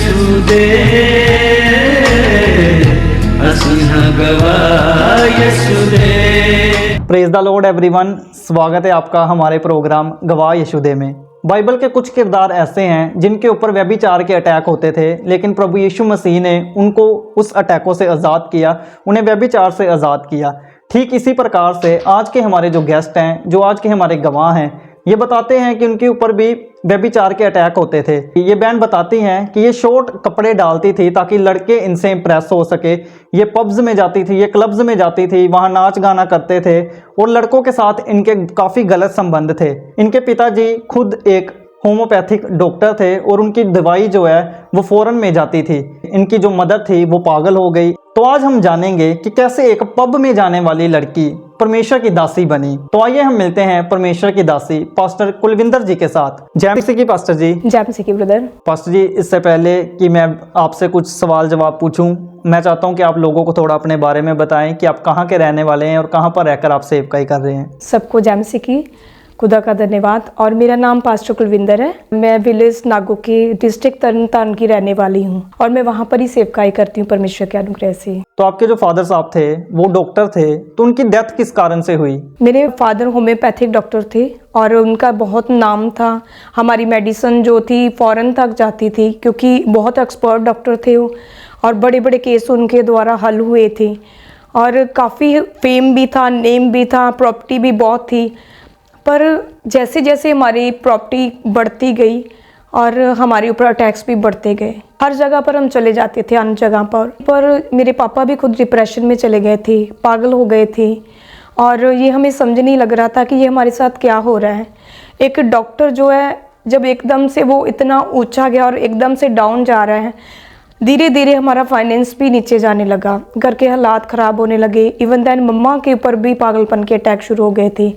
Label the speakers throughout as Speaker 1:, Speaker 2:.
Speaker 1: यसुदे असिंह गवाह यसुदे।
Speaker 2: Praise the Lord everyone, स्वागत है आपका हमारे प्रोग्राम गवाह यशुदे में। बाइबल के कुछ किरदार ऐसे हैं जिनके ऊपर व्यभिचार के अटैक होते थे, लेकिन प्रभु यीशु मसीह ने उनको उस अटैकों से आज़ाद किया, उन्हें व्यभिचार से आज़ाद किया। ठीक इसी प्रकार से आज के हमारे जो गेस्ट हैं, जो आज के हमारे गवाह हैं, ये बताते हैं कि उनके ऊपर भी व्यभिचार के अटैक होते थे। ये बहन बताती हैं कि ये शॉर्ट कपड़े डालती थी ताकि लड़के इनसे इम्प्रेस हो सके। ये पब्स में जाती थी, ये क्लब्स में जाती थी, वहाँ नाच गाना करते थे और लड़कों के साथ इनके काफ़ी गलत संबंध थे। इनके पिताजी खुद एक होम्योपैथिक डॉक्टर थे और उनकी दवाई जो है वो फॉरेन में जाती थी। इनकी जो मदर थी वो पागल हो गई। तो आज हम जानेंगे कि कैसे एक पब में जाने वाली लड़की परमेश्वर की दासी बनी। तो आइए हम मिलते हैं परमेश्वर की दासी पास्टर कुलविंदर जी के साथ। जय मसीह की पास्टर जी।
Speaker 3: जय मसीह की ब्रदर।
Speaker 2: पास्टर जी, इससे पहले कि मैं आपसे कुछ सवाल जवाब पूछूं, मैं चाहता हूं कि आप लोगों को थोड़ा अपने बारे में बताएं कि आप कहां के रहने वाले हैं और कहां पर रहकर आप सेवकाई कर रहे हैं।
Speaker 3: सबको जय मसीह की, खुदा का धन्यवाद। और मेरा नाम पास्टर कुलविंदर है। मैं विलेज नागो के डिस्ट्रिक्ट तरनतारन की रहने वाली हूँ और मैं वहाँ पर ही सेवकाई करती हूँ परमेश्वर के अनुग्रह से।
Speaker 2: तो आपके जो फादर साहब थे वो डॉक्टर थे, तो उनकी डेथ किस कारण से हुई?
Speaker 3: मेरे फादर होम्योपैथिक डॉक्टर थे और उनका बहुत नाम था। हमारी मेडिसिन जो थी फॉरेन तक जाती थी क्योंकि बहुत एक्सपर्ट डॉक्टर थे वो, और बड़े बड़े केस उनके द्वारा हल हुए थे और काफ़ी फेम भी था, नेम भी था, प्रॉपर्टी भी बहुत थी। पर जैसे जैसे हमारी प्रॉपर्टी बढ़ती गई और हमारे ऊपर अटैक्स भी बढ़ते गए, हर जगह पर हम चले जाते थे, अन्य जगह पर मेरे पापा भी खुद डिप्रेशन में चले गए थे, पागल हो गए थे और ये हमें समझ नहीं लग रहा था कि ये हमारे साथ क्या हो रहा है। एक डॉक्टर जो है जब एकदम से वो इतना ऊंचा गया और एकदम से डाउन जा रहा है, धीरे धीरे हमारा फाइनेंस भी नीचे जाने लगा, घर के हालात ख़राब होने लगे। इवन दैन मम्मा के ऊपर भी पागलपन के अटैक शुरू हो गए थे।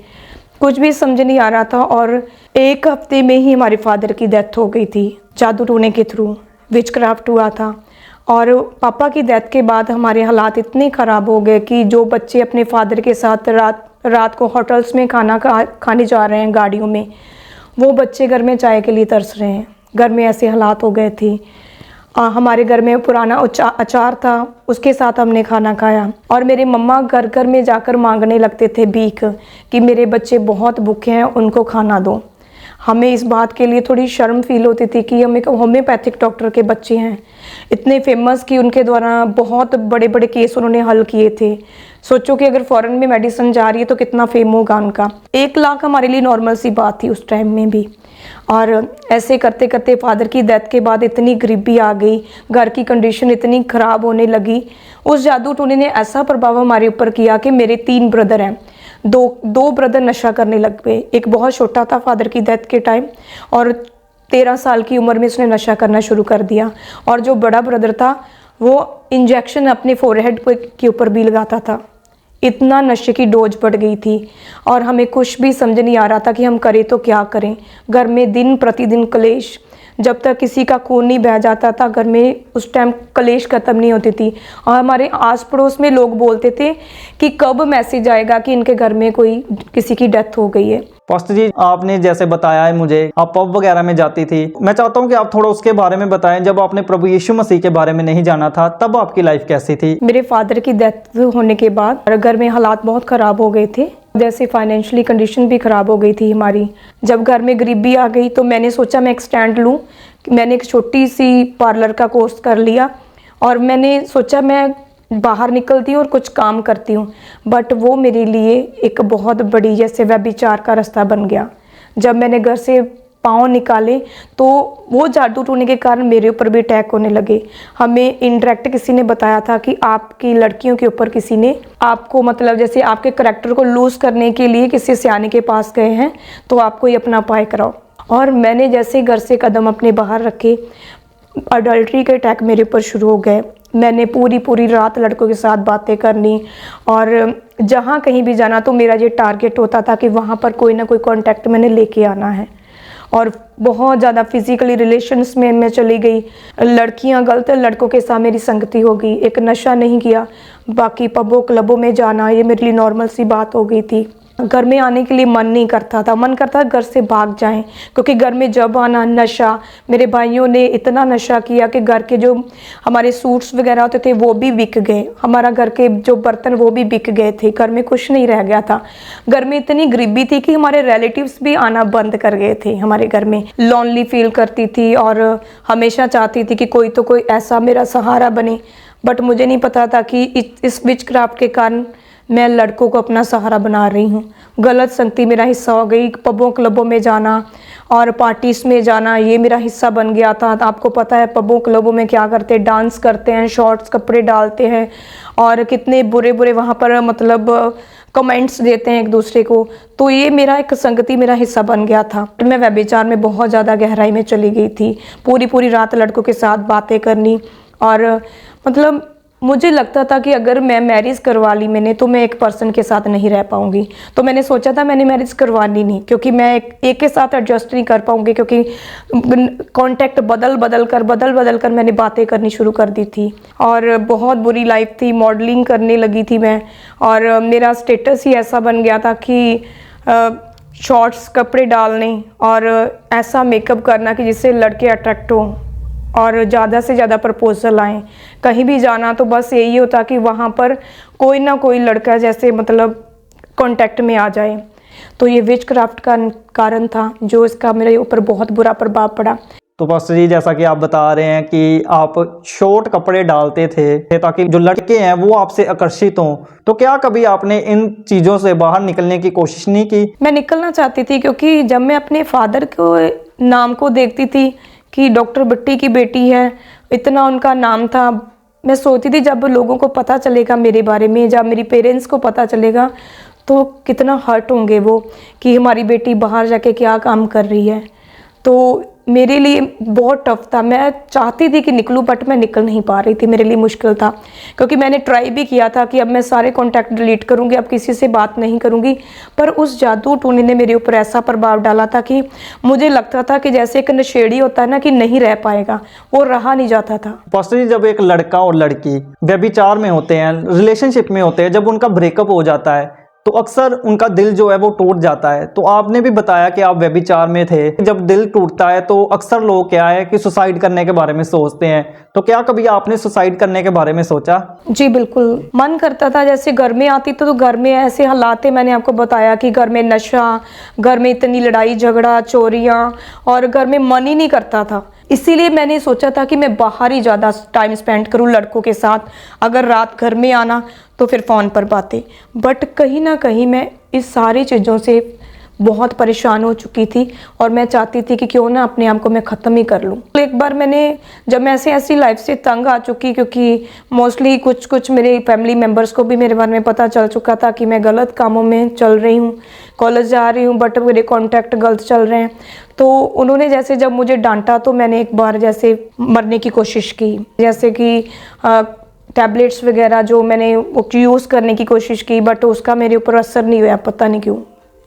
Speaker 3: कुछ भी समझ नहीं आ रहा था और एक हफ्ते में ही हमारे फादर की डेथ हो गई थी। जादू टोने के थ्रू विचक्राफ्ट हुआ था और पापा की डेथ के बाद हमारे हालात इतने ख़राब हो गए कि जो बच्चे अपने फादर के साथ रात को होटल्स में खाने जा रहे हैं गाड़ियों में, वो बच्चे घर में चाय के लिए तरस रहे हैं। घर में ऐसे हालात हो गए थे। हमारे घर में पुराना अचार था, उसके साथ हमने खाना खाया और मेरे मम्मा घर घर में जाकर मांगने लगते थे भीख कि मेरे बच्चे बहुत भूखे हैं, उनको खाना दो। हमें इस बात के लिए थोड़ी शर्म फील होती थी कि हमें होम्योपैथिक डॉक्टर के बच्चे हैं, इतने फेमस कि उनके द्वारा बहुत बड़े बड़े केस उन्होंने हल किए थे। सोचो कि अगर फॉरेन में मेडिसिन जा रही है तो कितना फेम होगा उनका। 1 लाख हमारे लिए नॉर्मल सी बात थी उस टाइम में भी। और ऐसे करते करते फादर की डेथ के बाद इतनी गरीबी आ गई, घर की कंडीशन इतनी ख़राब होने लगी। उस जादू टोने ने ऐसा प्रभाव हमारे ऊपर किया कि मेरे 3 ब्रदर हैं, दो ब्रदर नशा करने लग गए। एक बहुत छोटा था फादर की डेथ के टाइम और 13 साल की उम्र में उसने नशा करना शुरू कर दिया, और जो बड़ा ब्रदर था वो इंजेक्शन अपने फोरहेड के ऊपर भी लगाता था। इतना नशे की डोज बढ़ गई थी और हमें कुछ भी समझ नहीं आ रहा था कि हम करें तो क्या करें। घर में दिन प्रतिदिन कलेश, जब तक किसी का खून नहीं बह जाता था घर में उस टाइम कलेश ख़त्म नहीं होती थी। और हमारे आस पड़ोस में लोग बोलते थे कि कब मैसेज आएगा कि इनके घर में किसी की डेथ हो गई है।
Speaker 2: पास्टर जी, आपने जैसे बताया है मुझे आप पब वगैरह में जाती थी, मैं चाहता हूँ कि आप थोड़ा उसके बारे में बताएं। जब आपने प्रभु यीशु मसीह के बारे में नहीं जाना था तब आपकी लाइफ कैसी थी?
Speaker 3: मेरे फादर की डेथ होने के बाद घर में हालात बहुत ख़राब हो गए थे, जैसे फाइनेंशियली कंडीशन भी ख़राब हो गई थी हमारी। जब घर में गरीबी आ गई तो मैंने सोचा मैं एक स्टैंड लूँ। मैंने एक छोटी सी पार्लर का कोर्स कर लिया और मैंने सोचा मैं बाहर निकलती हूँ और कुछ काम करती हूँ, बट वो मेरे लिए एक बहुत बड़ी जैसे व्यभिचार का रास्ता बन गया। जब मैंने घर से पाँव निकाले तो वो जादू टोने के कारण मेरे ऊपर भी अटैक होने लगे। हमें इनडायरेक्ट किसी ने बताया था कि आपकी लड़कियों के ऊपर किसी ने आपको, मतलब जैसे आपके करैक्टर को लूज़ करने के लिए किसी सियाने के पास गए हैं, तो आपको ये अपना उपाय कराओ। और मैंने जैसे घर से कदम अपने बाहर रखे, अडल्ट्री के अटैक मेरे ऊपर शुरू हो गए। मैंने पूरी रात लड़कों के साथ बातें करनी और जहाँ कहीं भी जाना तो मेरा ये टारगेट होता था कि वहाँ पर कोई ना कोई कांटेक्ट मैंने लेके आना है। और बहुत ज़्यादा फिजिकली रिलेशंस में मैं चली गई। लड़कियां गलत लड़कों के साथ मेरी संगति हो गई। एक नशा नहीं किया, बाकी पबों क्लबों में जाना ये मेरे लिए नॉर्मल सी बात हो गई थी। घर में आने के लिए मन नहीं करता था, मन करता घर से भाग जाएं, क्योंकि घर में जब आना नशा, मेरे भाइयों ने इतना नशा किया कि घर के जो हमारे सूट्स वगैरह होते थे वो भी बिक गए, हमारा घर के जो बर्तन वो भी बिक गए थे, घर में कुछ नहीं रह गया था। घर में इतनी गरीबी थी कि हमारे रिलेटिव्स भी आना बंद कर गए थे हमारे घर में। लॉनली फील करती थी और हमेशा चाहती थी कि कोई तो कोई ऐसा मेरा सहारा बने, बट मुझे नहीं पता था कि इस विचक्राफ्ट के कारण मैं लड़कों को अपना सहारा बना रही हूँ। गलत संगति मेरा हिस्सा हो गई, पबों क्लबों में जाना और पार्टीज़ में जाना ये मेरा हिस्सा बन गया था। तो आपको पता है पबों क्लबों में क्या करते हैं, डांस करते हैं, शॉर्ट्स कपड़े डालते हैं और कितने बुरे बुरे वहाँ पर मतलब कमेंट्स देते हैं एक दूसरे को। तो ये मेरा एक संगति मेरा हिस्सा बन गया था। मैं व्यभिचार में बहुत ज़्यादा गहराई में चली गई थी, पूरी पूरी रात लड़कों के साथ बातें करनी और मतलब मुझे लगता था कि अगर मैं मैरिज करवा ली मैंने तो मैं एक पर्सन के साथ नहीं रह पाऊंगी। तो मैंने सोचा था मैंने मैरिज करवानी नहीं, क्योंकि मैं एक के साथ एडजस्ट नहीं कर पाऊंगी, क्योंकि कांटेक्ट बदल बदल कर मैंने बातें करनी शुरू कर दी थी और बहुत बुरी लाइफ थी। मॉडलिंग करने लगी थी मैं और मेरा स्टेटस ही ऐसा बन गया था कि शॉर्ट्स कपड़े डालने और ऐसा मेकअप करना कि जिससे लड़के अट्रैक्ट हों और ज़्यादा से ज़्यादा प्रपोजल आए। कहीं भी जाना तो बस यही होता कि वहाँ पर कोई ना कोई लड़का जैसे मतलब कांटेक्ट में आ जाए। तो ये विचक्राफ्ट का कारण था जो इसका मेरे ऊपर बहुत बुरा प्रभाव पड़ा।
Speaker 2: तो पास्टर जी, जैसा कि आप बता रहे हैं कि आप शॉर्ट कपड़े डालते थे ताकि जो लड़के हैं वो आपसे आकर्षित हों, तो क्या कभी आपने इन चीज़ों से बाहर निकलने की कोशिश नहीं की?
Speaker 3: मैं निकलना चाहती थी, क्योंकि जब मैं अपने फादर को नाम को देखती थी कि डॉक्टर भट्टी की बेटी है, इतना उनका नाम था, मैं सोचती थी जब लोगों को पता चलेगा मेरे बारे में, जब मेरी पेरेंट्स को पता चलेगा तो कितना हर्ट होंगे वो कि हमारी बेटी बाहर जाके क्या काम कर रही है। तो मेरे लिए बहुत टफ था। मैं चाहती थी कि निकलूं बट मैं निकल नहीं पा रही थी, मेरे लिए मुश्किल था, क्योंकि मैंने ट्राई भी किया था कि अब मैं सारे कॉन्टैक्ट डिलीट करूंगी, अब किसी से बात नहीं करूंगी। पर उस जादू टूने ने मेरे ऊपर ऐसा प्रभाव डाला था कि मुझे लगता था कि जैसे एक नशेड़ी होता है ना कि नहीं रह पाएगा, वो रहा नहीं जाता था।
Speaker 2: पास्टर जी, जब एक लड़का और लड़की व्यभिचार में होते हैं, रिलेशनशिप में होते हैं, जब उनका ब्रेकअप हो जाता है तो अक्सर उनका दिल जो है वो टूट जाता है। तो आपने भी बताया कि आप व्यभिचार में थे। जब दिल टूटता है तो अक्सर लोग क्या है कि सुसाइड करने के बारे में सोचते हैं, तो क्या कभी आपने सुसाइड करने के बारे में सोचा?
Speaker 3: जी बिल्कुल, मन करता था। जैसे घर में आती तो घर में ऐसे हालात थे, मैंने आपको बताया कि घर में नशा, घर में इतनी लड़ाई झगड़ा, चोरियाँ और घर में मन ही नहीं करता था। इसीलिए मैंने सोचा था कि मैं बाहर ही ज़्यादा टाइम स्पेंड करूं लड़कों के साथ, अगर रात घर में आना तो फिर फ़ोन पर बातें। बट कहीं ना कहीं मैं इस सारी चीज़ों से बहुत परेशान हो चुकी थी और मैं चाहती थी कि क्यों ना अपने आप को मैं ख़त्म ही कर लूँ। एक बार जब मैं ऐसी लाइफ से तंग आ चुकी, क्योंकि मोस्टली कुछ मेरे फैमिली मेम्बर्स को भी मेरे बारे में पता चल चुका था कि मैं गलत कामों में चल रही हूँ, कॉलेज जा रही हूँ बट मेरे कॉन्टैक्ट गलत चल रहे हैं। तो उन्होंने जैसे जब मुझे डांटा तो मैंने एक बार जैसे मरने की कोशिश की, जैसे कि टैबलेट्स वगैरह जो मैंने यूज़ करने की कोशिश की, बट उसका मेरे ऊपर असर नहीं हुआ, पता नहीं क्यों।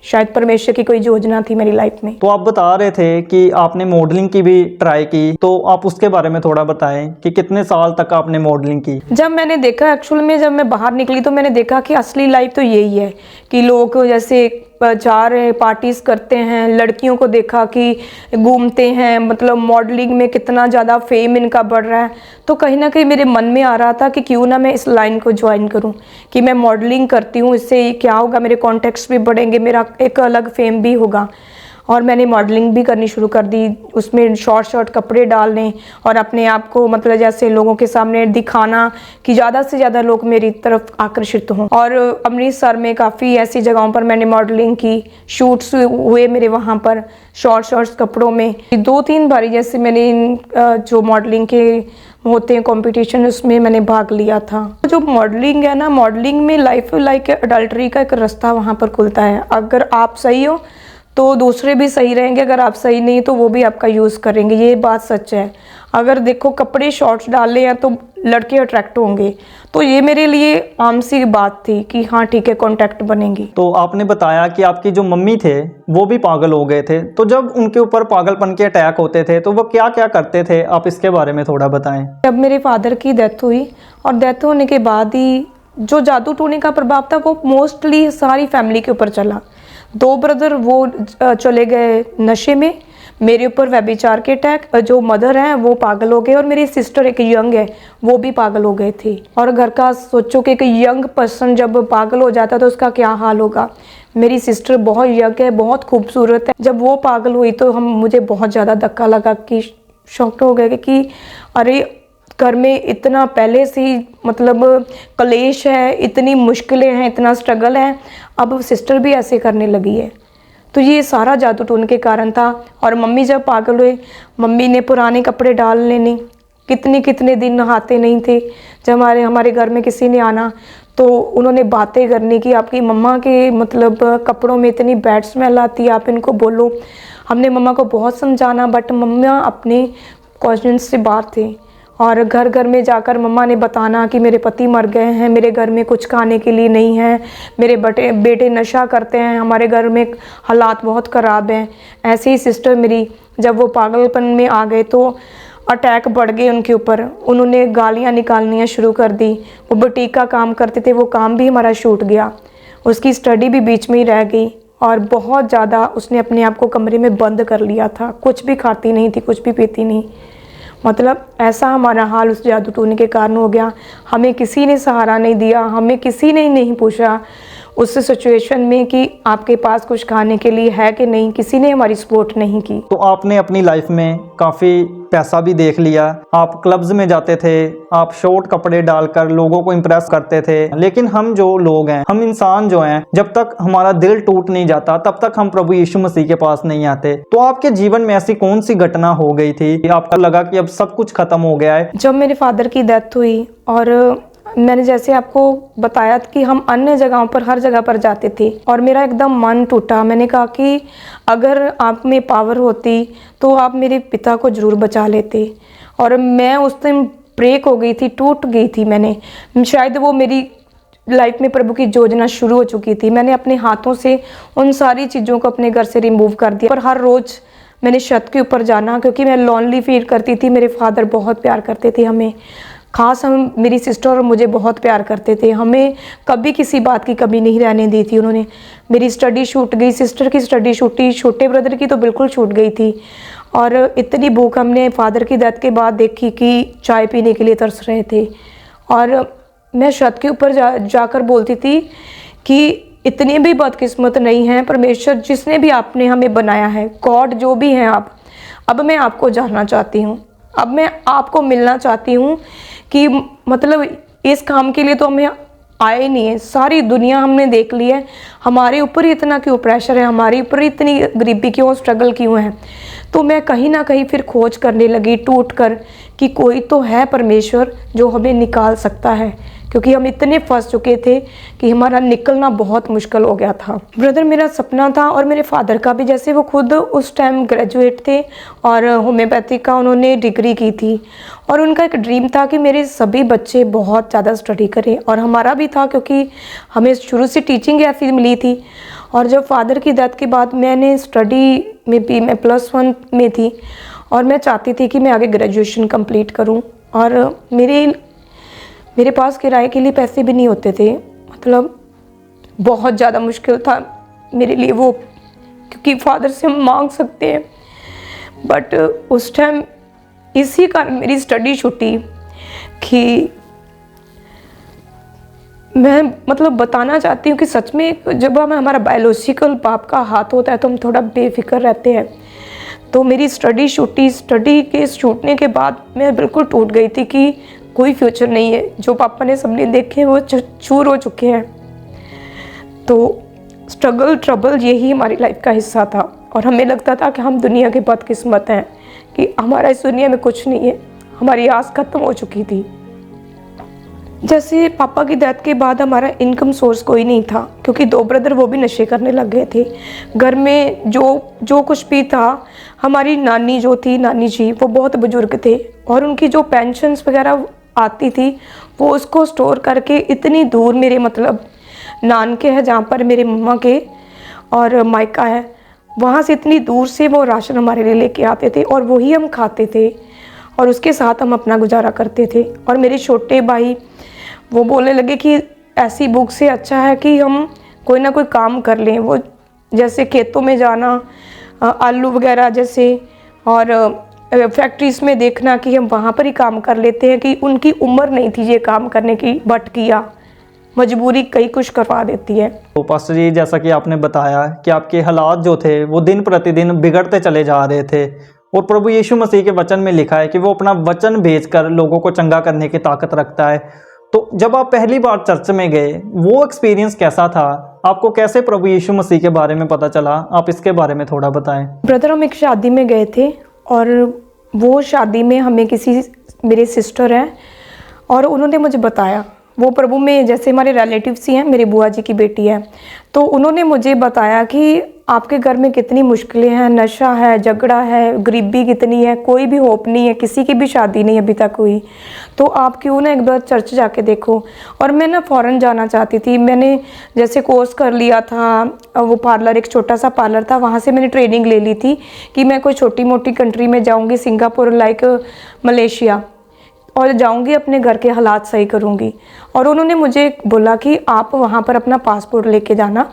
Speaker 3: शायद परमेश्वर की कोई योजना थी मेरी लाइफ में।
Speaker 2: तो आप बता रहे थे कि आपने मॉडलिंग की भी ट्राई की, तो आप उसके बारे में थोड़ा बताएं कि कितने साल तक आपने मॉडलिंग की?
Speaker 3: जब मैंने देखा एक्चुअल में, जब मैं बाहर निकली तो मैंने देखा कि असली लाइफ तो यही है कि लोग जैसे जा रहे हैं, पार्टीज करते हैं, लड़कियों को देखा कि घूमते हैं, मतलब मॉडलिंग में कितना ज़्यादा फेम इनका बढ़ रहा है। तो कहीं ना कहीं मेरे मन में आ रहा था कि क्यों ना मैं इस लाइन को ज्वाइन करूं, कि मैं मॉडलिंग करती हूँ, इससे क्या होगा, मेरे कॉन्टेक्ट्स भी बढ़ेंगे, मेरा एक अलग फेम भी होगा। और मैंने मॉडलिंग भी करनी शुरू कर दी, उसमें शॉर्ट कपड़े डालने और अपने आप को मतलब जैसे लोगों के सामने दिखाना कि ज़्यादा से ज़्यादा लोग मेरी तरफ आकर्षित हों। और अमृतसर में काफ़ी ऐसी जगहों पर मैंने मॉडलिंग की, शूट्स हुए मेरे वहाँ पर शॉर्ट्स कपड़ों में। 2-3 बारी जैसे मैंने जो मॉडलिंग के होते हैं कंपटीशन, उसमें मैंने भाग लिया था। जो मॉडलिंग है ना, मॉडलिंग में लाइफ लाइक अडल्ट्री का एक रास्ता वहाँ पर खुलता है। अगर आप सही हो तो दूसरे भी सही रहेंगे, अगर आप सही नहीं तो वो भी आपका यूज़ करेंगे, ये बात सच है। अगर देखो कपड़े शॉर्ट्स डाले हैं तो लड़के अट्रैक्ट होंगे, तो ये मेरे लिए आम सी बात थी कि हाँ ठीक है कॉन्टैक्ट बनेंगे।
Speaker 2: तो आपने बताया कि आपकी जो मम्मी थे वो भी पागल हो गए थे, तो जब उनके ऊपर पागलपन के अटैक होते थे तो वो क्या क्या करते थे, आप इसके बारे में थोड़ा बताएं।
Speaker 3: जब मेरे फादर की डेथ हुई और डेथ होने के बाद ही जो जादू टोने का प्रभाव था वो मोस्टली सारी फैमिली के ऊपर चला। 2 ब्रदर वो चले गए नशे में, मेरे ऊपर व्यभिचार के अटैक, जो मदर हैं वो पागल हो गए, और मेरी सिस्टर एक यंग है वो भी पागल हो गए थे। और घर का सोचो कि एक यंग पर्सन जब पागल हो जाता तो उसका क्या हाल होगा। मेरी सिस्टर बहुत यंग है, बहुत खूबसूरत है। जब वो पागल हुई तो मुझे बहुत ज़्यादा धक्का लगा कि शॉक्ड हो गए कि अरे घर में इतना पहले से ही मतलब कलेश है, इतनी मुश्किलें हैं, इतना स्ट्रगल है, अब सिस्टर भी ऐसे करने लगी है। तो ये सारा जादू टोन के कारण था। और मम्मी जब पागल हुए, मम्मी ने पुराने कपड़े डाल लेने, कितने दिन नहाते नहीं थे। जब हमारे घर में किसी ने आना तो उन्होंने बातें करनी कि आपकी मम्मा के मतलब कपड़ों में इतनी बैड स्मेल आती है, आप इनको बोलो। हमने मम्मा को बहुत समझाना, बट मम्मा अपने कॉन्शियस से बाहर थे। और घर घर में जाकर मम्मा ने बताना कि मेरे पति मर गए हैं, मेरे घर में कुछ खाने के लिए नहीं है, मेरे बेटे नशा करते हैं, हमारे घर में हालात बहुत ख़राब हैं। ऐसे ही सिस्टर मेरी जब वो पागलपन में आ गए तो अटैक बढ़ गए उनके ऊपर, उन्होंने गालियाँ निकालनियाँ शुरू कर दी। वो बुटीक का काम करते थे, वो काम भी हमारा छूट गया, उसकी स्टडी भी बीच में ही रह गई। और बहुत ज़्यादा उसने अपने आप को कमरे में बंद कर लिया था, कुछ भी खाती नहीं थी, कुछ भी पीती नहीं। मतलब ऐसा हमारा हाल उस जादू टोने के कारण हो गया। हमें किसी ने सहारा नहीं दिया, हमें किसी ने नहीं पूछा उस सिचुएशन में कि आपके पास कुछ खाने के लिए है कि नहीं, किसी ने हमारी सपोर्ट नहीं की।
Speaker 2: तो आपने अपनी लाइफ में काफ़ी पैसा भी देख लिया, आप क्लब्स में जाते थे, आप शॉर्ट कपड़े डालकर लोगों को इम्प्रेस करते थे, लेकिन हम जो लोग हैं, हम इंसान जो हैं, जब तक हमारा दिल टूट नहीं जाता तब तक हम प्रभु यीशु मसीह के पास नहीं आते। तो आपके जीवन में ऐसी कौन सी घटना हो गई थी कि आपको लगा कि अब सब कुछ खत्म हो गया है?
Speaker 3: जब मेरे फादर की डेथ हुई, और मैंने जैसे आपको बताया कि हम अन्य जगहों पर हर जगह पर जाते थे, और मेरा एकदम मन टूटा। मैंने कहा कि अगर आप में पावर होती तो आप मेरे पिता को ज़रूर बचा लेते। और मैं उस दिन ब्रेक हो गई थी, टूट गई थी। मैंने शायद वो मेरी लाइफ में प्रभु की योजना शुरू हो चुकी थी। मैंने अपने हाथों से उन सारी चीज़ों को अपने घर से रिमूव कर दिया। पर हर रोज़ मैंने छत के ऊपर जाना, क्योंकि मैं लॉनली फील करती थी। मेरे फादर बहुत प्यार करते थे हमें, ख़ास हम मेरी सिस्टर और मुझे बहुत प्यार करते थे। हमें कभी किसी बात की कमी नहीं रहने दी थी उन्होंने। मेरी स्टडी छूट गई, सिस्टर की स्टडी छूटी, छोटे ब्रदर की तो बिल्कुल छूट गई थी। और इतनी भूख हमने फादर की डेथ के बाद देखी कि चाय पीने के लिए तरस रहे थे। और मैं छत के ऊपर जाकर बोलती थी कि इतनी भी बदकिस्मत नहीं है परमेश्वर, जिसने भी आपने हमें बनाया है, गॉड जो भी हैं आप, अब मैं आपको जानना चाहती हूँ, अब मैं आपको मिलना चाहती हूँ। कि मतलब इस काम के लिए तो हमें आए नहीं है, सारी दुनिया हमने देख ली है, हमारे ऊपर ही इतना क्यों प्रेशर है, हमारे ऊपर इतनी गरीबी क्यों, स्ट्रगल क्यों है। तो मैं कहीं ना कहीं फिर खोज करने लगी टूट कर कि कोई तो है परमेश्वर जो हमें निकाल सकता है, क्योंकि हम इतने फंस चुके थे कि हमारा निकलना बहुत मुश्किल हो गया था। ब्रदर मेरा सपना था, और मेरे फादर का भी, जैसे वो खुद उस टाइम ग्रेजुएट थे और होम्योपैथी का उन्होंने डिग्री की थी, और उनका एक ड्रीम था कि मेरे सभी बच्चे बहुत ज़्यादा स्टडी करें। और हमारा भी था, क्योंकि हमें शुरू से टीचिंग ऐसी मिली थी। और जब फादर की डेथ के बाद मैंने स्टडी में भी, मैं +1 में थी, और मैं चाहती थी कि मैं आगे ग्रेजुएशन कंप्लीट करूं। और मेरे पास किराए के लिए पैसे भी नहीं होते थे, मतलब बहुत ज़्यादा मुश्किल था मेरे लिए वो, क्योंकि फादर से हम मांग सकते हैं, बट उस टाइम इसी कारण मेरी स्टडी छूटी। कि मैं मतलब बताना चाहती हूँ कि सच में जब हमारा बायोलॉजिकल बाप का हाथ होता है तो हम थोड़ा बेफिक्र रहते हैं। तो मेरी स्टडी छूटी, स्टडी के छूटने के बाद मैं बिल्कुल टूट गई थी कि कोई फ्यूचर नहीं है, जो पापा ने सबने देखे वो चूर हो चुके हैं। तो स्ट्रगल ट्रबल यही हमारी लाइफ का हिस्सा था, और हमें लगता था कि हम दुनिया के बदकिस्मत हैं, कि हमारा इस दुनिया में कुछ नहीं है, हमारी आस खत्म हो चुकी थी। जैसे पापा की डेथ के बाद हमारा इनकम सोर्स कोई नहीं था, क्योंकि 2 ब्रदर वो भी नशे करने लग गए थे। घर में जो कुछ भी था, हमारी नानी जो थी, नानी जी, वो बहुत बुजुर्ग थे, और उनकी जो पेंशन्स वगैरह आती थी वो उसको स्टोर करके इतनी दूर, मेरे मतलब नानके है जहाँ पर मेरे मम्मा के और मायका है, वहाँ से इतनी दूर से वो राशन हमारे लिए लेके आते थे, और वही हम खाते थे, और उसके साथ हम अपना गुजारा करते थे। और मेरे छोटे भाई वो बोलने लगे कि ऐसी बुक से अच्छा है कि हम कोई ना कोई काम कर लें। वो जैसे खेतों में जाना, आलू वगैरह जैसे, और फैक्ट्रीज में देखना कि हम वहाँ पर ही काम कर लेते हैं, कि उनकी उम्र नहीं थी ये काम करने की, बट किया। मजबूरी कई कुछ करवा देती है।
Speaker 2: तो पास्टर जी, जैसा कि आपने बताया कि आपके हालात जो थे वो दिन प्रतिदिन बिगड़ते चले जा रहे थे, और प्रभु यीशु मसीह के वचन में लिखा है कि वो अपना वचन भेजकर लोगों को चंगा करने की ताकत रखता है। तो जब आप पहली बार चर्च में गए, वो एक्सपीरियंस कैसा था? आपको कैसे प्रभु यीशु मसीह के बारे में पता चला? आप इसके बारे में थोड़ा बताएं।
Speaker 3: ब्रदर, हम एक शादी में गए थे, और वो शादी में हमें मेरे सिस्टर हैं, और उन्होंने मुझे बताया, वो प्रभु में जैसे हमारे रिलेटिव्स ही हैं, मेरी बुआ जी की बेटी है, तो उन्होंने मुझे बताया कि आपके घर में कितनी मुश्किलें हैं, नशा है, झगड़ा है, गरीबी कितनी है, कोई भी होप नहीं है, किसी की भी शादी नहीं अभी तक हुई, तो आप क्यों ना एक बार चर्च जाके देखो। और मैं ना फ़ॉरेन जाना चाहती थी। मैंने जैसे कोर्स कर लिया था, वो पार्लर, एक छोटा सा पार्लर था, वहाँ से मैंने ट्रेनिंग ले ली थी कि मैं कोई छोटी मोटी कंट्री में जाऊँगी, सिंगापुर, लाइक मलेशिया, और जाऊंगी, अपने घर के हालात सही करूंगी। और उन्होंने मुझे बोला कि आप वहाँ पर अपना पासपोर्ट लेके जाना,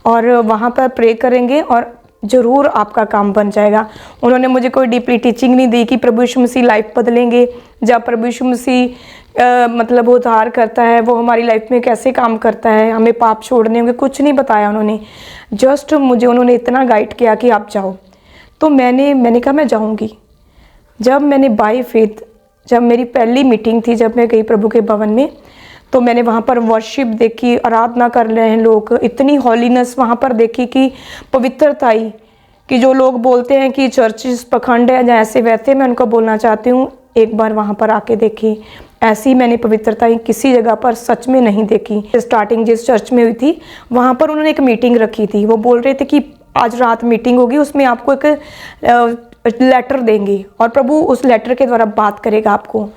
Speaker 3: और वहाँ पर प्रे करेंगे और ज़रूर आपका काम बन जाएगा। उन्होंने मुझे कोई डीपली टीचिंग नहीं दी कि प्रभु यीशु मसीह लाइफ बदलेंगे, जब प्रभु यीशु मसीह मतलब उद्धार करता है, वो हमारी लाइफ में कैसे काम करता है, हमें पाप छोड़ने होंगे, कुछ नहीं बताया उन्होंने। जस्ट मुझे उन्होंने इतना गाइड किया कि आप जाओ। तो मैंने कहा मैं जाऊँगी। जब मैंने बाय फेथ, जब मेरी पहली मीटिंग थी, जब मैं गई प्रभु के भवन में, तो मैंने वहाँ पर वर्शिप देखी, आराधना कर रहे हैं लोग, इतनी हॉलीनेस वहाँ पर देखी कि पवित्रता ही, कि जो लोग बोलते हैं कि चर्चिस पखंड है या ऐसे वैसे, मैं उनको बोलना चाहती हूँ, एक बार वहाँ पर आके देखी। ऐसी मैंने पवित्रता ही किसी जगह पर सच में नहीं देखी। स्टार्टिंग जिस चर्च में हुई थी, वहाँ पर उन्होंने एक मीटिंग रखी थी। वो बोल रहे थे कि आज रात मीटिंग होगी, उसमें आपको एक लेटर देंगे और प्रभु उस लेटर के द्वारा बात करेगा आपको।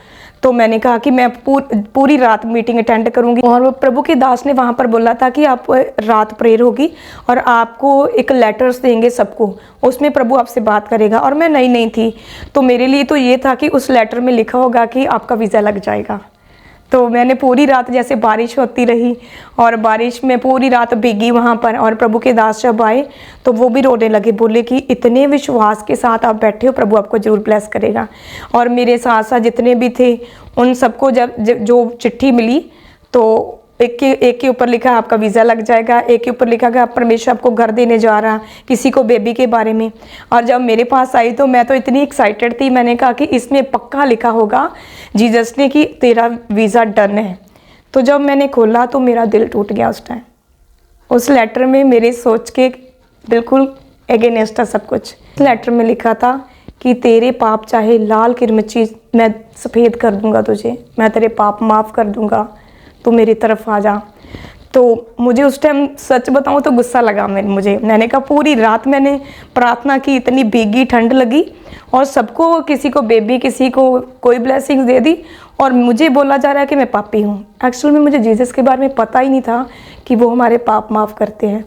Speaker 3: तो मैंने कहा कि मैं पूरी रात मीटिंग अटेंड करूंगी। और प्रभु के दास ने वहाँ पर बोला था कि आप रात प्रेयर होगी और आपको एक लेटर्स देंगे सबको, उसमें प्रभु आपसे बात करेगा। और मैं नई थी, तो मेरे लिए तो ये था कि उस लेटर में लिखा होगा कि आपका वीज़ा लग जाएगा। तो मैंने पूरी रात, जैसे बारिश होती रही और बारिश में पूरी रात भीगी वहाँ पर, और प्रभु के दास जब आए तो वो भी रोने लगे, बोले कि इतने विश्वास के साथ आप बैठे हो, प्रभु आपको जरूर ब्लेस करेगा। और मेरे साथ साथ जितने भी थे उन सबको जब जो चिट्ठी मिली, तो एक के ऊपर लिखा आपका वीज़ा लग जाएगा, एक के ऊपर लिखा गया परमेश्वर आपको घर देने जा रहा, किसी को बेबी के बारे में। और जब मेरे पास आई तो मैं तो इतनी एक्साइटेड थी, मैंने कहा कि इसमें पक्का लिखा होगा जीसस ने कि तेरा वीज़ा डन है। तो जब मैंने खोला तो मेरा दिल टूट गया उस टाइम। उस लेटर में मेरे सोच के बिल्कुल अगेंस्ट था सब कुछ। लेटर में लिखा था कि तेरे पाप चाहे लाल किरमिची मैं सफ़ेद कर दूंगा तुझे, मैं तेरे पाप माफ़ कर दूंगा, तो मेरी तरफ आ जा। तो मुझे उस टाइम सच बताऊं तो गुस्सा लगा मुझे। मैंने कहा पूरी रात मैंने प्रार्थना की, इतनी भीगी, ठंड लगी, और सबको, किसी को बेबी, किसी को कोई ब्लेसिंग्स दे दी, और मुझे बोला जा रहा है कि मैं पापी हूँ। एक्चुअल में मुझे जीसस के बारे में पता ही नहीं था कि वो हमारे पाप माफ़ करते हैं।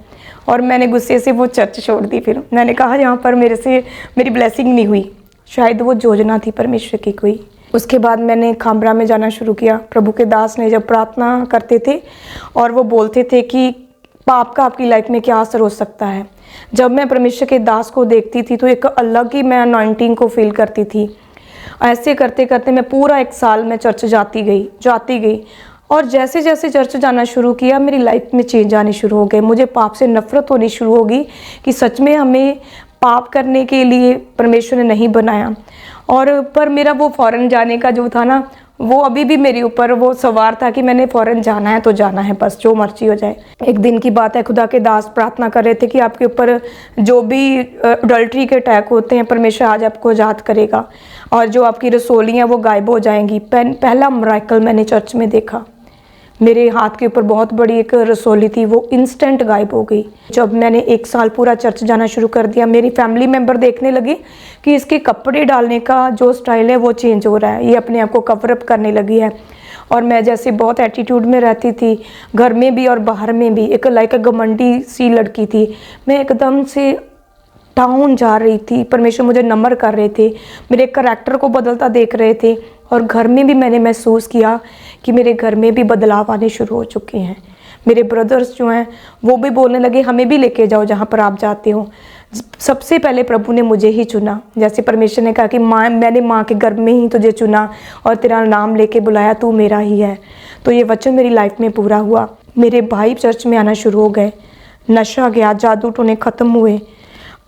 Speaker 3: और मैंने गुस्से से वो चर्च छोड़ दी। फिर मैंने कहा यहाँ पर मेरी ब्लेसिंग नहीं हुई, शायद वो योजना थी परमेश्वर की कोई। उसके बाद मैंने खामरा में जाना शुरू किया। प्रभु के दास ने जब प्रार्थना करते थे और वो बोलते थे कि पाप का आपकी लाइफ में क्या असर हो सकता है, जब मैं परमेश्वर के दास को देखती थी तो एक अलग ही मैं अनॉइंटिंग को फील करती थी। ऐसे करते करते मैं पूरा 1 साल में चर्च जाती गई, और जैसे जैसे चर्च जाना शुरू किया मेरी लाइफ में चेंज आने शुरू हो गए। मुझे पाप से नफरत होनी शुरू होगी कि सच में हमें पाप करने के लिए परमेश्वर ने नहीं बनाया। और पर मेरा वो फ़ॉरेन जाने का जो था ना, वो अभी भी मेरे ऊपर वो सवार था कि मैंने फ़ॉरेन जाना है तो जाना है, बस जो मर्जी हो जाए। एक दिन की बात है, खुदा के दास प्रार्थना कर रहे थे कि आपके ऊपर जो भी अडल्ट्री के अटैक होते हैं परमेश्वर आज आपको आज़ाद करेगा, और जो आपकी रसोलियाँ वो गायब हो जाएंगी। पहला मिरेकल मैंने चर्च में देखा। मेरे हाथ के ऊपर बहुत बड़ी एक रसोली थी, वो इंस्टेंट गायब हो गई। जब मैंने 1 साल पूरा चर्च जाना शुरू कर दिया, मेरी फैमिली मेंबर देखने लगे कि इसके कपड़े डालने का जो स्टाइल है वो चेंज हो रहा है, ये अपने आप को कवर अप करने लगी है। और मैं जैसे बहुत एटीट्यूड में रहती थी, घर में भी और बाहर में भी, एक लाइक घमंडी सी लड़की थी। मैं एकदम से डाउन जा रही थी। परमेश्वर मुझे नम्र कर रहे थे, मेरे करैक्टर को बदलता देख रहे थे। और घर में भी मैंने महसूस किया कि मेरे घर में भी बदलाव आने शुरू हो चुके हैं। मेरे ब्रदर्स जो हैं वो भी बोलने लगे हमें भी लेके जाओ जहाँ पर आप जाते हो। सबसे पहले प्रभु ने मुझे ही चुना, जैसे परमेश्वर ने कहा कि माँ, मैंने माँ के गर्भ में ही तुझे चुना और तेरा नाम लेके बुलाया, तू मेरा ही है। तो ये वचन मेरी लाइफ में पूरा हुआ। मेरे भाई चर्च में आना शुरू हो गए, नशा गया, जादू टोने ख़त्म हुए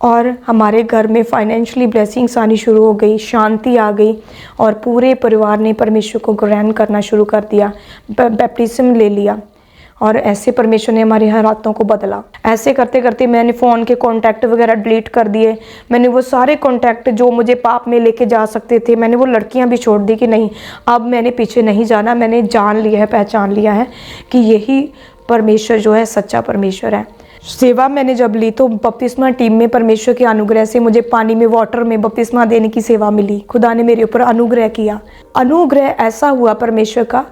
Speaker 3: और हमारे घर में फाइनेंशियली ब्लेसिंग्स आनी शुरू हो गई, शांति आ गई और पूरे परिवार ने परमेश्वर को ग्रहण करना शुरू कर दिया, बैप्टिज्म ले लिया और ऐसे परमेश्वर ने हमारे हालातों को बदला। ऐसे करते करते मैंने फ़ोन के कॉन्टैक्ट वगैरह डिलीट कर दिए। मैंने वो सारे कॉन्टैक्ट जो मुझे पाप में लेके जा सकते थे, मैंने वो लड़कियां भी छोड़ दी कि नहीं, अब मैंने पीछे नहीं जाना। मैंने जान लिया है, पहचान लिया है कि यही परमेश्वर जो है सच्चा परमेश्वर है। सेवा मैंने जब ली तो बपतिस्मा टीम में परमेश्वर के अनुग्रह से मुझे पानी में, वाटर में बपतिस्मा देने की सेवा मिली। खुदा ने मेरे ऊपर अनुग्रह किया। अनुग्रह ऐसा हुआ परमेश्वर का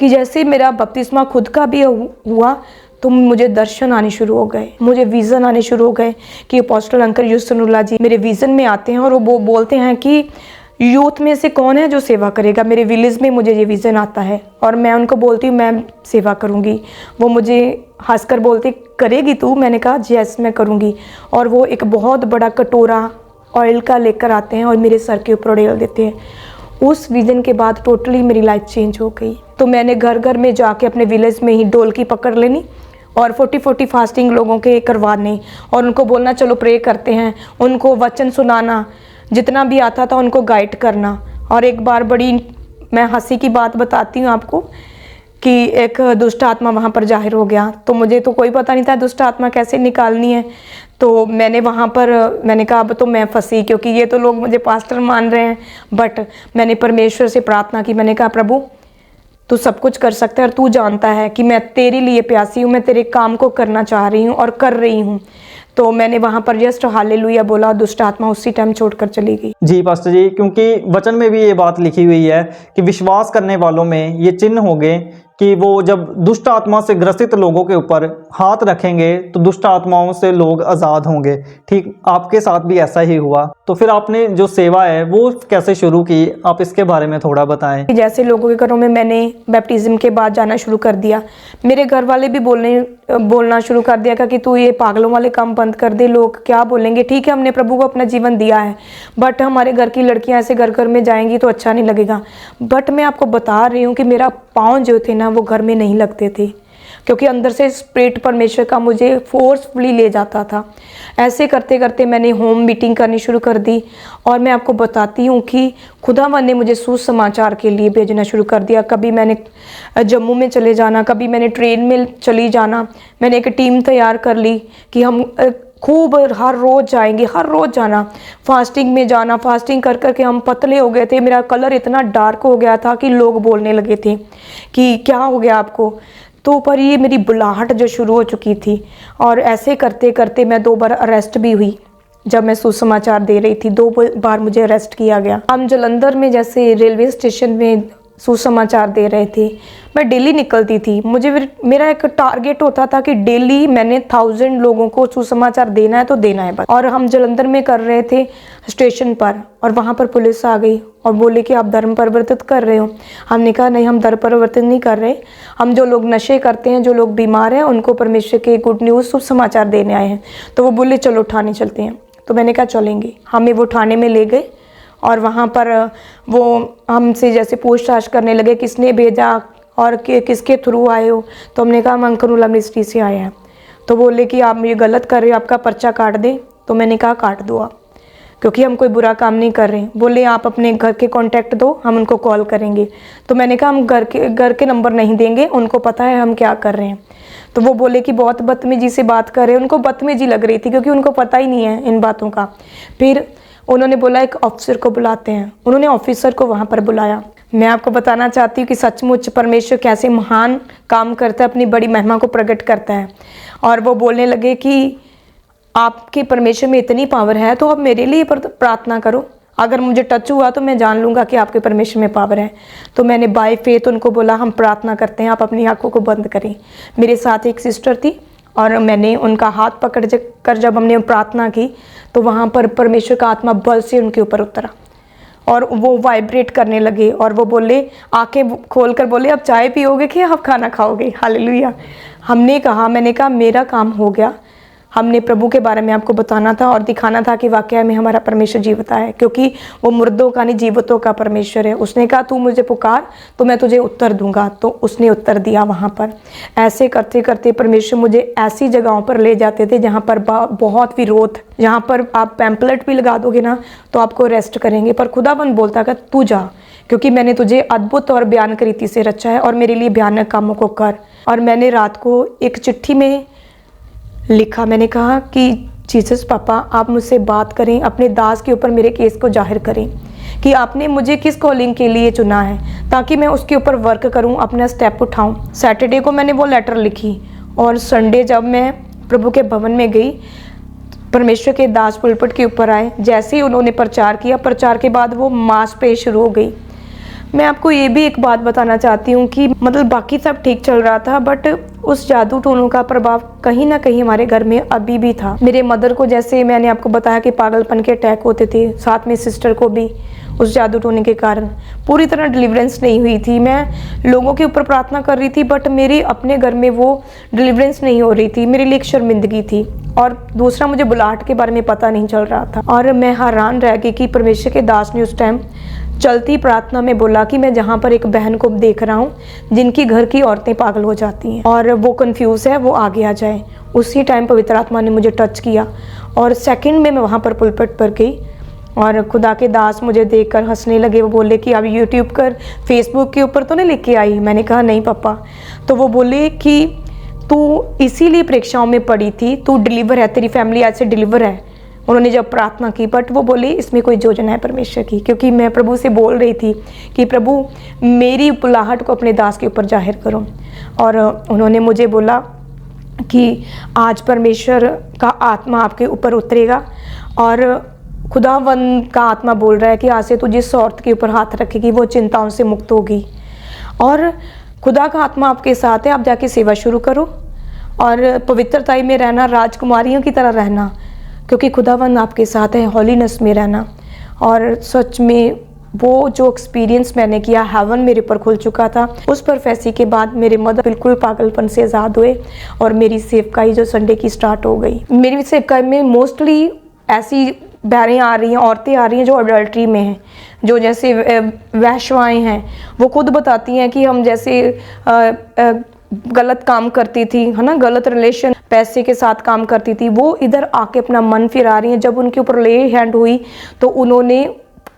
Speaker 3: कि जैसे मेरा बपतिस्मा खुद का भी हुआ तो मुझे दर्शन आने शुरू हो गए, मुझे विज़न आने शुरू हो गए कि अपोस्टल अंकल यूसुफुल्लाह जी मेरे विज़न में आते हैं और वो बोलते हैं कि यूथ में से कौन है जो सेवा करेगा। मेरे विलेज में मुझे ये विज़न आता है और मैं उनको बोलती हूँ मैं सेवा करूँगी। वो मुझे हंसकर बोलते करेगी तू? मैंने कहा यस मैं करूँगी। और वो एक बहुत बड़ा कटोरा ऑयल का लेकर आते हैं और मेरे सर के ऊपर उड़ेल देते हैं। उस विज़न के बाद टोटली मेरी लाइफ चेंज हो गई। तो मैंने घर घर में जाके अपने विलेज में ही ढोलकी पकड़ लेनी और 40 फास्टिंग लोगों के करवाने और उनको बोलना चलो प्रे करते हैं, उनको वचन सुनाना, जितना भी आता था उनको गाइड करना। और एक बार बड़ी मैं हंसी की बात बताती हूँ आपको कि एक दुष्ट आत्मा वहाँ पर जाहिर हो गया। तो मुझे तो कोई पता नहीं था दुष्ट आत्मा कैसे निकालनी है। तो मैंने वहाँ पर मैंने कहा अब तो मैं फंसी, क्योंकि ये तो लोग मुझे पास्टर मान रहे हैं। बट मैंने परमेश्वर से प्रार्थना की। मैंने कहा प्रभु तू सब कुछ कर सकता है और तू जानता है कि मैं तेरे लिए प्यासी हूँ, मैं तेरे काम को करना चाह रही हूँ और कर रही हूँ। तो मैंने वहाँ पर जस्ट हालेलुया बोला, दुष्ट आत्मा उसी टाइम छोड़कर चली गई।
Speaker 2: जी पास्टर जी, क्योंकि वचन में भी ये बात लिखी हुई है कि विश्वास करने वालों में ये चिन्ह होंगे कि वो जब दुष्ट आत्मा से ग्रसित लोगों के ऊपर हाथ रखेंगे तो दुष्ट आत्माओं से लोग आज़ाद होंगे। ठीक आपके साथ भी ऐसा ही हुआ। तो फिर आपने जो सेवा है वो कैसे शुरू की, आप इसके बारे में थोड़ा बताएं।
Speaker 3: जैसे लोगों के घरों में मैंने बैप्टिज्म के बाद जाना शुरू कर दिया, मेरे घर वाले भी बोलना शुरू कर दिया कि तू ये पागलों वाले काम बंद कर दे, लोग क्या बोलेंगे। ठीक है, हमने प्रभु को अपना जीवन दिया है, बट हमारे घर की लड़कियां ऐसे घर घर में जाएंगी तो अच्छा नहीं लगेगा। बट मैं आपको बता रही हूँ कि मेरा पाँव जो थे ना वो घर में नहीं लगते थे, क्योंकि अंदर से स्पिरिट परमेश्वर का मुझे फोर्सफुली ले जाता था। ऐसे करते करते मैंने होम मीटिंग करनी शुरू कर दी और मैं आपको बताती हूँ कि खुदावन ने मुझे सुसमाचार के लिए भेजना शुरू कर दिया। कभी मैंने जम्मू में चले जाना, कभी मैंने ट्रेन में चली जाना। मैंने एक टीम तैयार कर ली कि हम खूब हर रोज़ जाएंगे, हर रोज़ जाना, फास्टिंग में जाना। फास्टिंग कर कर के हम पतले हो गए थे, मेरा कलर इतना डार्क हो गया था कि लोग बोलने लगे थे कि क्या हो गया आपको। तो पर ये मेरी बुलाहट जो शुरू हो चुकी थी। और ऐसे करते करते मैं 2 बार अरेस्ट भी हुई। जब मैं सुसमाचार दे रही थी 2 बार मुझे अरेस्ट किया गया। हम जलंधर में जैसे रेलवे स्टेशन में सुसमाचार दे रहे थे, मैं डेली निकलती थी। मेरा एक टारगेट होता था कि डेली मैंने 1000 लोगों को सुसमाचार देना है तो देना है बस। और हम जलंधर में कर रहे थे स्टेशन पर और वहाँ पर पुलिस आ गई और बोले कि आप धर्म परिवर्तित कर रहे हो। हमने कहा नहीं, हम धर्म परिवर्तित नहीं कर रहे, हम जो लोग नशे करते हैं, जो लोग बीमार हैं, उनको परमेश्वर के गुड न्यूज़ सुसमाचार देने आए हैं। तो वो बोले चलो थाने चलते हैं। तो मैंने कहा चलेंगे। हमें वो थाने में ले गए और वहाँ पर वो हमसे जैसे पूछताछ करने लगे, किसने भेजा और किसके थ्रू आए हो। तो हमने कहा हम अंकनुल्लाह मिनिस्ट्री से आए हैं। तो बोले कि आप ये गलत कर रहे हो, आपका पर्चा काट दें। तो मैंने कहा काट दो आप, क्योंकि हम कोई बुरा काम नहीं कर रहे। बोले आप अपने घर के कॉन्टैक्ट दो, हम उनको कॉल करेंगे। तो मैंने कहा हम घर के नंबर नहीं देंगे, उनको पता है हम क्या कर रहे हैं। तो वो बोले कि बहुत बदतमीजी से बात कर रहे हैं। उनको बदतमीजी लग रही थी क्योंकि उनको पता ही नहीं है इन बातों का। फिर उन्होंने बोला एक ऑफिसर को बुलाते हैं। उन्होंने ऑफिसर को वहाँ पर बुलाया। मैं आपको बताना चाहती हूँ कि सचमुच परमेश्वर कैसे महान काम करता है, अपनी बड़ी महिमा को प्रकट करता है। और वो बोलने लगे कि आपके परमेश्वर में इतनी पावर है तो अब मेरे लिए प्रार्थना करो, अगर मुझे टच हुआ तो मैं जान लूँगा कि आपके परमेश्वर में पावर है। तो मैंने बाय फेथ उनको बोला हम प्रार्थना करते हैं, आप अपनी आंखों को बंद करें। मेरे साथ एक सिस्टर थी और मैंने उनका हाथ पकड़ कर जब हमने प्रार्थना की तो वहाँ पर परमेश्वर का आत्मा बल से उनके ऊपर उतरा और वो वाइब्रेट करने लगे और वो बोले, आंखें खोल कर बोले, अब चाय पियोगे कि अब खाना खाओगे? हालेलुया। मैंने कहा मेरा काम हो गया। हमने प्रभु के बारे में आपको बताना था और दिखाना था कि वाकई में हमारा परमेश्वर जीवता है, क्योंकि वो मुर्दों का नहीं जीवतों का परमेश्वर है। उसने कहा तू मुझे पुकार तो मैं तुझे उत्तर दूंगा, तो उसने उत्तर दिया वहाँ पर। ऐसे करते करते परमेश्वर मुझे ऐसी जगहों पर ले जाते थे जहाँ पर बहुत विरोध, जहाँ पर आप पैम्पलेट भी लगा दोगे ना तो आपको अरेस्ट करेंगे, पर खुदाबंद बोलता है तू जा, क्योंकि मैंने तुझे अद्भुत और भयानक रीति से रचा है और मेरे लिए भयानक कामों को कर। और मैंने रात को एक चिट्ठी में लिखा, मैंने कहा कि जीसस पापा आप मुझसे बात करें, अपने दास के ऊपर मेरे केस को जाहिर करें कि आपने मुझे किस कॉलिंग के लिए चुना है, ताकि मैं उसके ऊपर वर्क करूं, अपना स्टेप उठाऊं। सैटरडे को मैंने वो लेटर लिखी और संडे जब मैं प्रभु के भवन में गई, परमेश्वर के दास पुलपट के ऊपर आए। जैसे ही उन्होंने प्रचार किया, प्रचार के बाद वो मास पे शुरू हो गई। मैं आपको ये भी एक बात बताना चाहती हूँ कि मतलब बाकी सब ठीक चल रहा था, बट उस जादू टोनों का प्रभाव कहीं ना कहीं हमारे घर में अभी भी था। मेरे मदर को, जैसे मैंने आपको बताया कि पागलपन के अटैक होते थे, साथ में सिस्टर को भी उस जादू टोने के कारण पूरी तरह डिलीवरेंस नहीं हुई थी। मैं लोगों के ऊपर प्रार्थना कर रही थी, बट मेरे अपने घर में वो डिलीवरेंस नहीं हो रही थी। मेरे लिए एक शर्मिंदगी थी और दूसरा मुझे बुलाहट के बारे में पता नहीं चल रहा था। और मैं हैरान रह गई कि परमेश्वर के दास ने उस टाइम चलती प्रार्थना में बोला कि मैं जहाँ पर एक बहन को देख रहा हूँ जिनकी घर की औरतें पागल हो जाती हैं और वो कंफ्यूज है, वो आगे आ जाए। उसी टाइम पवित्र आत्मा ने मुझे टच किया और सेकंड में मैं वहाँ पर पुलपट पर गई और खुदा के दास मुझे देखकर हंसने लगे। वो बोले कि अब यूट्यूब कर, फेसबुक के ऊपर तो नहीं लिख के आई? मैंने कहा नहीं पापा। तो वो बोले कि तू इसीलिए परीक्षाओं में पड़ी थी, तू डिलीवर है, तेरी फैमिली आज से डिलीवर है। उन्होंने जब प्रार्थना की, बट वो बोले इसमें कोई योजना है परमेश्वर की, क्योंकि मैं प्रभु से बोल रही थी कि प्रभु मेरी बुलाहट को अपने दास के ऊपर जाहिर करो। और उन्होंने मुझे बोला कि आज परमेश्वर का आत्मा आपके ऊपर उतरेगा और खुदावन का आत्मा बोल रहा है कि आज से तू जिस औरत के ऊपर हाथ रखेगी वो चिंताओं से मुक्त होगी और खुदा का आत्मा आपके साथ है। आप जाके सेवा शुरू करो और पवित्रताई में रहना, राजकुमारियों की तरह रहना, क्योंकि खुदावन आपके साथ है, हॉलीनेस में रहना। और सच में वो जो एक्सपीरियंस मैंने किया, हेवन मेरे ऊपर खुल चुका था। उस प्रोफेसी के बाद मेरे मदर बिल्कुल पागलपन से आज़ाद हुए और मेरी सेवकाई जो संडे की स्टार्ट हो गई। मेरी सेवकाई में मोस्टली ऐसी बहरें आ रही हैं, औरतें आ रही हैं जो अडल्ट्री में हैं, जो जैसे वैश्वाएँ हैं। वो खुद बताती हैं कि हम जैसे गलत काम करती थी, है ना, गलत रिलेशन, पैसे के साथ काम करती थी, वो इधर आके अपना मन फिरा रही हैं। जब उनके ऊपर ले हैंड हुई तो उन्होंने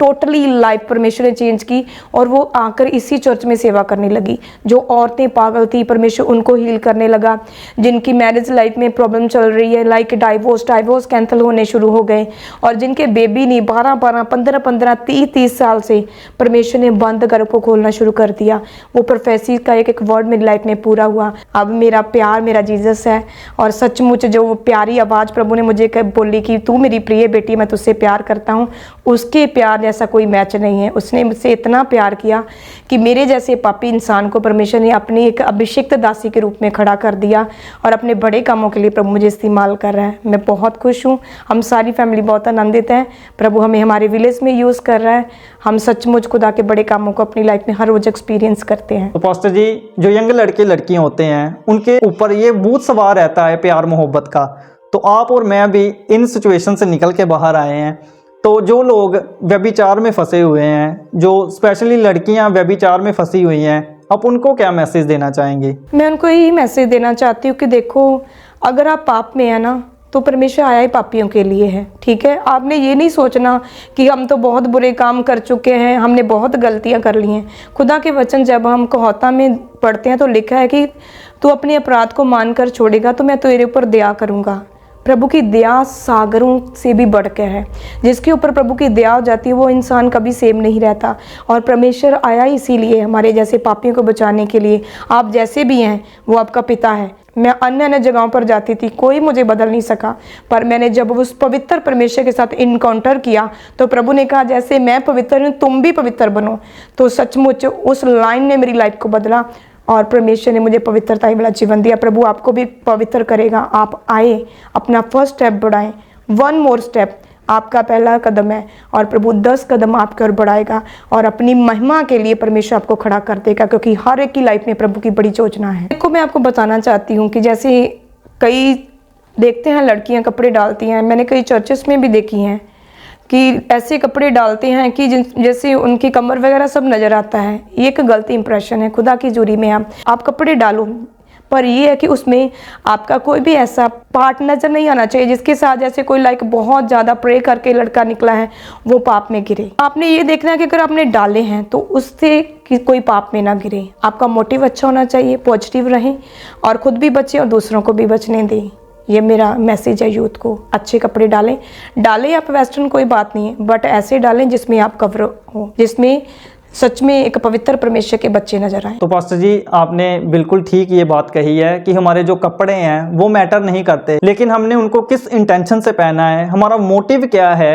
Speaker 3: टोटली लाइफ परमेश्वर ने चेंज की और वो आकर इसी चर्च में सेवा करने लगी। जो औरतें पागल थी, परमेश्वर उनको हील करने लगा। जिनकी मैरिज लाइफ में प्रॉब्लम चल रही है, लाइक डाइवोर्स कैंसिल होने शुरू हो गए, और जिनके बेबी नहीं 12-12, 15-15, 30-30 साल से परमेश्वर ने बंद घर को खोलना शुरू कर दिया। वो प्रोफेसी का एक वर्ड मेरी लाइफ में पूरा हुआ। अब मेरा प्यार मेरा जीसस है और सचमुच जो वो प्यारी आवाज़ प्रभु ने मुझे बोली कि तू मेरी प्रिय बेटी, मैं तुझसे प्यार करता हूँ, उसके प्यार ऐसा कोई मैच नहीं है। उसने मुझसे इतना प्यार किया कि मेरे जैसे पापी इंसान को परमेश्वर ने अपनी एक अभिषिक्त दासी के रूप में खड़ा कर दिया और अपने बड़े कामों के लिए प्रभु मुझे इस्तेमाल कर रहा है। मैं बहुत खुश हूँ, हम सारी फैमिली बहुत आनंदित हैं। प्रभु हमें हमारे विलेज में यूज़ कर रहा है। हम सचमुच खुदा के बड़े कामों को अपनी लाइफ में हर रोज एक्सपीरियंस करते हैं।
Speaker 2: तो पास्टर जी, जो यंग लड़के लड़कियां होते हैं उनके ऊपर ये भूत सवार रहता है प्यार मोहब्बत का, तो आप और मैं भी इन सिचुएशन से निकल के बाहर आए हैं। तो जो लोग व्यभिचार में फंसे हुए हैं, जो स्पेशली लड़कियां व्यभिचार में फंसी हुई हैं, आप उनको क्या मैसेज देना चाहेंगे?
Speaker 3: मैं उनको यही मैसेज देना चाहती हूँ कि देखो, अगर आप पाप में है ना तो परमेश्वर आया ही पापियों के लिए है, ठीक है। आपने ये नहीं सोचना कि हम तो बहुत बुरे काम कर चुके हैं, हमने बहुत गलतियां कर ली हैं। खुदा के वचन जब हम कहोता में पढ़ते हैं तो लिखा है कि तू अपने अपराध को मानकर छोड़ेगा तो मैं तेरे ऊपर दया करूँगा। प्रभु की दया सागरों से भी बढ़कर है। जिसके ऊपर प्रभु की दया हो जाती है वो इंसान कभी सेम नहीं रहता। और परमेश्वर आया इसीलिए हमारे जैसे पापियों को बचाने के लिए। आप जैसे भी हैं वो आपका पिता है। मैं अन्य अन्य जगहों पर जाती थी, कोई मुझे बदल नहीं सका, पर मैंने जब उस पवित्र परमेश्वर के साथ इनकाउंटर किया तो प्रभु ने कहा जैसे मैं पवित्र हूँ तुम भी पवित्र बनो। तो सचमुच उस लाइन ने मेरी लाइफ को बदला और परमेश्वर ने मुझे पवित्रता वाला जीवन दिया। प्रभु आपको भी पवित्र करेगा। आप आए, अपना फर्स्ट स्टेप बढ़ाएं, वन मोर स्टेप, आपका पहला कदम है और प्रभु 10 कदम आपकी ओर बढ़ाएगा और अपनी महिमा के लिए परमेश्वर आपको खड़ा कर देगा, क्योंकि हर एक की लाइफ में प्रभु की बड़ी योजना है। देखो, मैं आपको बताना चाहती हूँ कि जैसे कई देखते हैं लड़कियाँ कपड़े डालती हैं, मैंने कई चर्चेस में भी देखी हैं कि ऐसे कपड़े डालते हैं कि जैसे उनकी कमर वगैरह सब नज़र आता है। ये एक गलती इंप्रेशन है। खुदा की जुरी में आप कपड़े डालो, पर ये है कि उसमें आपका कोई भी ऐसा पार्ट नज़र नहीं आना चाहिए जिसके साथ जैसे कोई लाइक बहुत ज़्यादा प्रे करके लड़का निकला है वो पाप में गिरे। आपने ये देखना है कि अगर आपने डाले हैं तो उससे कि कोई पाप में ना गिरे। आपका मोटिव अच्छा होना चाहिए, पॉजिटिव रहें और ख़ुद भी बचें और दूसरों को भी बचने दें। ये मेरा मैसेज है यूथ को। अच्छे कपड़े डालें आप वेस्टर्न कोई बात नहीं है, बट ऐसे डालें जिसमें आप कवर हो, जिसमें सच में एक पवित्र परमेश्वर के बच्चे नजर आए।
Speaker 2: तो पास्टर जी, आपने बिल्कुल ठीक ये बात कही है कि हमारे जो कपड़े हैं वो मैटर नहीं करते, लेकिन हमने उनको किस इंटेंशन से पहना है, हमारा मोटिव क्या है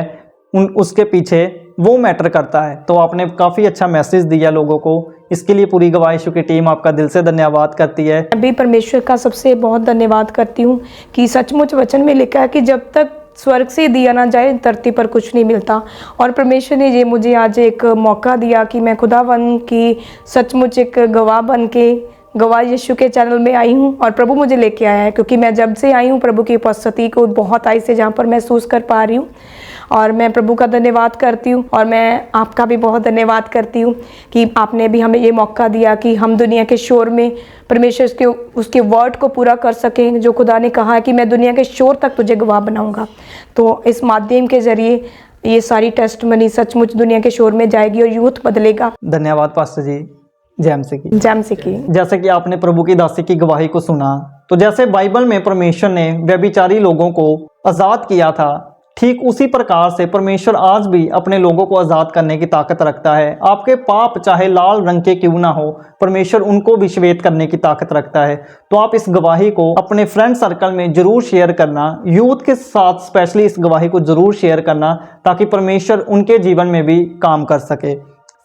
Speaker 2: उसके पीछे, वो मैटर करता है। तो आपने काफ़ी अच्छा मैसेज दिया लोगों को, इसके लिए पूरी गवाह यीशु की टीम आपका दिल से धन्यवाद करती है।
Speaker 3: मैं भी परमेश्वर का सबसे बहुत धन्यवाद करती हूँ कि सचमुच वचन में लिखा है कि जब तक स्वर्ग से दिया ना जाए धरती पर कुछ नहीं मिलता। और परमेश्वर ने ये मुझे आज एक मौका दिया कि मैं खुदावन की सचमुच एक गवाह बन के गवाह यीशु के चैनल में आई हूँ और प्रभु मुझे लेके आया है, क्योंकि मैं जब से आई हूँ प्रभु की उपस्थिति को बहुत आई से जहाँ पर महसूस कर पा रही हूँ। और मैं प्रभु का धन्यवाद करती हूँ और मैं आपका भी बहुत धन्यवाद करती हूँ कि आपने भी हमें ये मौका दिया कि हम दुनिया के शोर में परमेश्वर के उसके वर्ड को पूरा कर सकें, जो खुदा ने कहा है कि मैं दुनिया के शोर तक तुझे गवाह बनाऊंगा। तो इस माध्यम के जरिए ये सारी टेस्टमनी सचमुच दुनिया के शोर में जाएगी और यूथ बदलेगा।
Speaker 2: धन्यवाद पास्टर जी। जैम से की जैसे कि आपने प्रभु की दासी की गवाही को सुना, तो जैसे बाइबल में परमेश्वर ने व्यभिचारी लोगों को आज़ाद किया था, ठीक उसी प्रकार से परमेश्वर आज भी अपने लोगों को आज़ाद करने की ताकत रखता है। आपके पाप चाहे लाल रंग के क्यों ना हो, परमेश्वर उनको भी श्वेत करने की ताकत रखता है। तो आप इस गवाही को अपने फ्रेंड सर्कल में ज़रूर शेयर करना, यूथ के साथ स्पेशली इस गवाही को ज़रूर शेयर करना, ताकि परमेश्वर उनके जीवन में भी काम कर सके।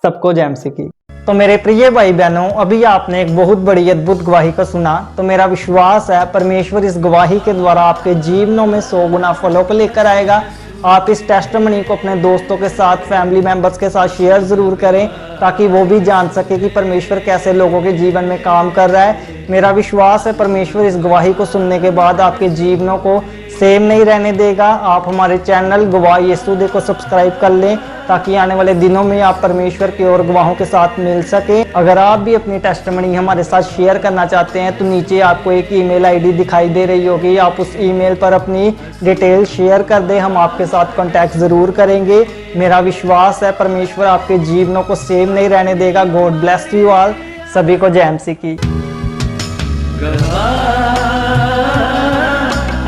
Speaker 2: सबको जय मसीह की। तो मेरे प्रिय भाई बहनों, अभी आपने एक बहुत बड़ी अद्भुत गवाही को सुना। तो मेरा विश्वास है परमेश्वर इस गवाही के द्वारा आपके जीवनों में 100 गुना फलों को लेकर आएगा। आप इस टेस्टिमनी को अपने दोस्तों के साथ, फैमिली मेंबर्स के साथ शेयर ज़रूर करें, ताकि वो भी जान सके कि परमेश्वर कैसे लोगों के जीवन में काम कर रहा है। मेरा विश्वास है परमेश्वर इस गवाही को सुनने के बाद आपके जीवनों को सेम नहीं रहने देगा। आप हमारे चैनल गवाह यीशु दे को सब्सक्राइब कर लें, ताकि आने वाले दिनों में आप परमेश्वर की और गवाहों के साथ मिल सके। अगर आप भी अपनी टेस्टिमनी हमारे साथ शेयर करना चाहते हैं तो नीचे आपको एक ईमेल आईडी दिखाई दे रही होगी, आप उस ईमेल पर अपनी डिटेल शेयर कर दें, हम आपके साथ कांटेक्ट ज़रूर करेंगे। मेरा विश्वास है परमेश्वर आपके जीवनों को सेम नहीं रहने देगा। God bless you all. सभी को जय मसीह की।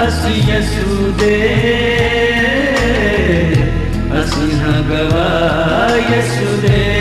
Speaker 1: ਅਸੀਂ ਯਿਸੂ ਦੇ ਅਸੀਂ ਹਾਂ ਗਵਾਹ ਯਿਸੂ ਦੇ।